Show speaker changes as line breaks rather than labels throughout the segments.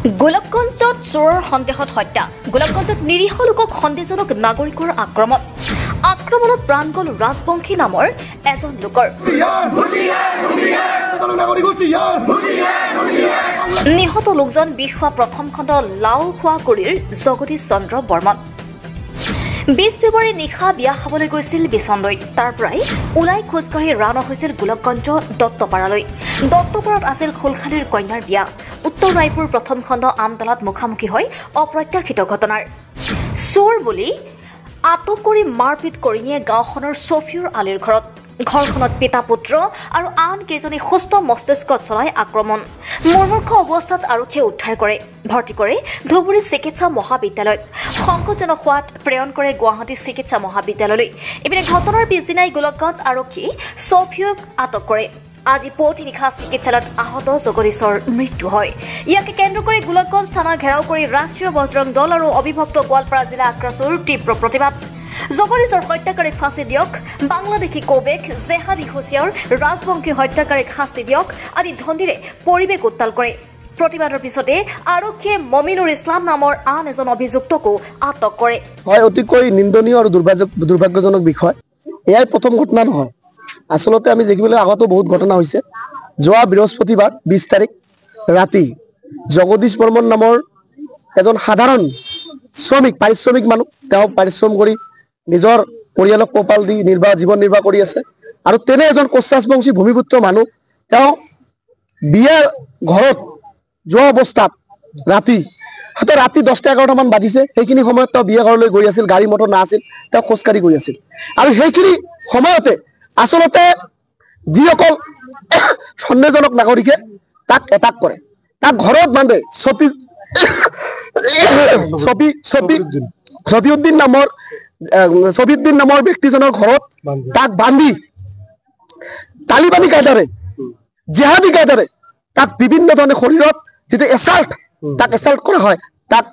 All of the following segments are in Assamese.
গোলকগঞ্জত চোৰৰ সন্দেহত হত্যা গোলকগঞ্জত নিৰীহ লোকক সন্দেহজনক নাগৰিকৰ আক্ৰমণত প্ৰাণ গ'ল ৰাজবংশী নামৰ এজন লোকৰ নিহত লোকজন বিহুৱা প্ৰথম খণ্ড লাওখোৱাগুৰিৰ জগদীশ চন্দ্ৰ বৰ্মন 20 ফেব্ৰুৱাৰী নিশা বিয়া খাবলৈ গৈছিল বিচনলৈ তাৰ পৰাই ওলাই খোজকাঢ়ি ৰাওনা হৈছিল গোলকগঞ্জ দত্তপাৰাত আছিল খোলখালীৰ কন্যাৰ বিয়া উত্তৰ ৰায়পুৰ প্ৰথম খণ্ড আমতলাত মুখামুখি হয় অপ্ৰত্যাশিত ঘটনাৰ চোৰ বুলি আটক কৰি মাৰপিট কৰি নিয়ে গাঁওখনৰ ছফিউৰ আলীৰ ঘৰখনত পিতা পুত্ৰ আৰু আন কেইজনী সুস্থ মস্তিষ্কত চলাই আক্ৰমণ মুৰ্মূৰ্ষ অৱস্থাত আৰক্ষীয়ে উদ্ধাৰ কৰে ভৰ্তি কৰে ধুবুৰী চিকিৎসা মহাবিদ্যালয়ত সংকটজনক হোৱাত প্ৰেৰণ কৰে গুৱাহাটী চিকিৎসা মহাবিদ্যালয়লৈ ইপিনে ঘটনাৰ পিছদিনাই গোলকগঞ্জ আৰক্ষী ছফিউক আটক কৰে আজি পুৱতি নিশা চিকিৎসালয়ত আহত জগদীশৰ মৃত্যু হয় ইয়াকে কেন্দ্ৰ কৰি গোলকগঞ্জ থানা ঘেৰাও কৰি ৰাষ্ট্ৰীয় বজৰং দল আৰু অবিভক্ত গোৱালপাৰা জিলা আক্ৰাছৰ তীব্ৰ প্ৰতিবাদ জগদীশৰ হত্যাকাৰীক ফাঁচি দিয়ক বাংলাদেশী কৌবেক জেহাদী হুছিয়াৰ ৰাজবংশী হত্যাকাৰীক শাস্তি দিয়ক আদি ধ্বনিৰে পৰিৱেশ উত্তাল কৰে প্ৰতিবাদৰ পিছতে আৰক্ষীয়ে মমিনুৰ ইছলাম নামৰ আন এজন অভিযুক্তকো আটক কৰে
হয় অতিকৈ নিন্দনীয় আৰু দুৰ্ভাগ্যজনক বিষয় এয়াই প্ৰথম ঘটনা নহয় আসলতে আমি দেখিবলৈ আগতো বহুত ঘটনা হৈছে যোৱা বৃহস্পতিবাৰ 20 তাৰিখ ৰাতি জগদীশ বৰ্মন নামৰ এজন সাধাৰণ পাৰিশ্ৰমিক মানুহ তেওঁ পৰিশ্ৰম কৰি নিজৰ পৰিয়ালক পোহপাল দি জীৱন নিৰ্বাহ কৰি আছে আৰু তেনে এজন কোচ-ৰাজবংশী ভূমিপুত্ৰ মানুহ তেওঁ বিয়াৰ ঘৰত যোৱা অৱস্থাত ৰাতি 10-11 মান বাজিছে সেইখিনি সময়ত তেওঁ বিয়া ঘৰলৈ গৈ আছিল গাড়ী মটৰ নাছিল তেওঁ খোজকাঢ়ি গৈ আছিল আৰু সেইখিনি সময়তে আসলতে যিসকল সন্দেহজনক নাগৰিকে তাক এটাক কৰে তাক ঘৰত বান্ধে ছবিউদ্দিন নামৰ ব্যক্তিজনৰ ঘৰত তাক বান্ধি তালিবানী কায়দাৰে জেহাদী কায়দাৰে তাক বিভিন্ন ধৰণে শৰীৰত যিটো এছাল্ট কৰা হয় তাক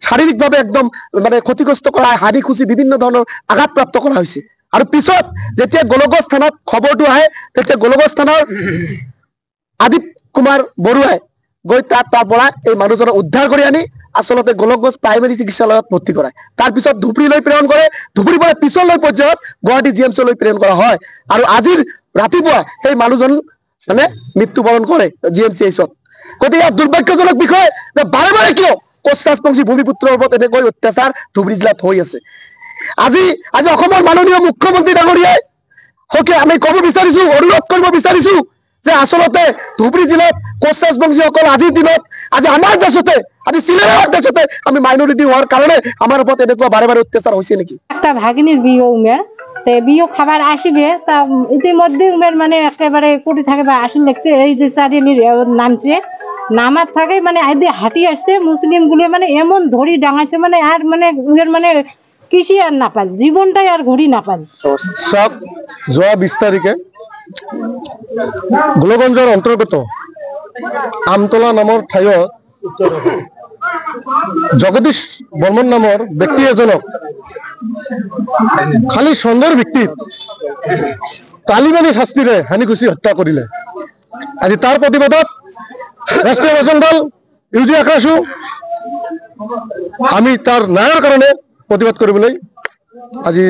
শাৰীৰিকভাৱে একদম মানে ক্ষতিগ্ৰস্ত কৰা হয় হাড়ি খুচি বিভিন্ন ধৰণৰ আঘাতপ্ৰাপ্ত কৰা হৈছে আৰু পিছত যেতিয়া গোলকগঞ্জ থানাত খবৰটো আহে তেতিয়া গোলকগঞ্জ থানাৰ আদিপ কুমাৰ বৰুৱাই গৈ তাৰ পৰা এই মানুহজনক উদ্ধাৰ কৰি আনি আসলতে গোলকগঞ্জ প্ৰাইমেৰী চিকিৎসালয়ত ভৰ্তি কৰায় তাৰ পিছত ধুবুৰীলৈ প্ৰেৰণ কৰে ধুবুৰীৰ পৰা পিছলৈ পৰ্যায়ত গুৱাহাটী জিএমচিলৈ প্ৰেৰণ কৰা হয় আৰু আজিৰ ৰাতিপুৱা সেই মানুহজন মানে মৃত্যুবৰণ কৰে জিএমচিএইচত গতিকে দুৰ্ভাগ্যজনক বিষয় যে বাৰে বাৰে কিয় কোচ-ৰাজবংশী ভূমিপুত্ৰৰ ওপৰত এনেকৈ অত্যাচাৰ ধুবুৰী জিলাত হৈ আছে আজি অসমৰ মাননীয় মুখ্যমন্ত্ৰী ডাঙৰীয়াই হকে আমি ক'ব বিচাৰিছো অনুৰোধ কৰিব বিচাৰিছো যে আসলতে ধুবুৰী জিলাত কোচ-ৰাজবংশীসকল আজিৰ দিনত আজি আমাৰ দেশতে আজি চিলেনৰ দেশতে আমি মাইনৰিটি হোৱাৰ কাৰণে আমাৰ ওপৰত এনেকুৱা বাৰে বাৰে অত্যাচাৰ হৈছে নেকি
একটা ভাগিনীর বিয়ে উমের বিয়ে খাবার আসবে তা ইতিমধ্যে উমের মানে একেবারে কোটি থাকে বা আসি লাগছে এই যে চারিয়ালির নামছে নামার থাকে মানে আইদি হাঁটি আসতে মুসলিম গুলো মানে এমন ধরি ডাঙাচ্ছে মানে আর মানে উমের মানে কৃষি আর না পাল জীবনটাই আর ঘড়ি না পাল
সব যোৱা 20 তাৰিখে গোলকগঞ্জৰ অন্তৰ্গত আমতলা নামৰ ঠাইত জগদীশ বৰ্মন নামৰ ব্যক্তি এজনক খালি সন্দেহৰ ভিত্তিত তালিবানী শাস্তিৰে হানি খুচি হত্যা কৰিলে আজি তাৰ প্ৰতিবাদত ৰাষ্ট্ৰীয় বজৰং দল ইউজি আক্ৰাছো আমি তাৰ ন্যায়ৰ কাৰণে প্ৰতিবাদ কৰিবলৈ আজি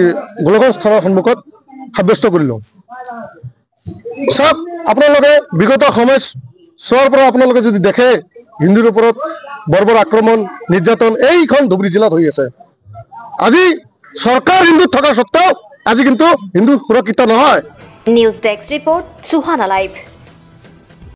গোলকগঞ্জ থানাৰ সন্মুখত সাব্যস্ত কৰিলো সব আপোনালোকে বিগত সময়ছোৱাৰ পৰা আপোনালোকে যদি দেখে হিন্দুৰ ওপৰত বৰ্বৰ আক্ৰমণ নিৰ্যাতন এইখন ধুবুৰী জিলাত হৈ আছে আজি চৰকাৰ হিন্দুত থকা সত্ত্বেও আজি কিন্তু হিন্দু সুৰক্ষিত নহয়
news desk report Suhana live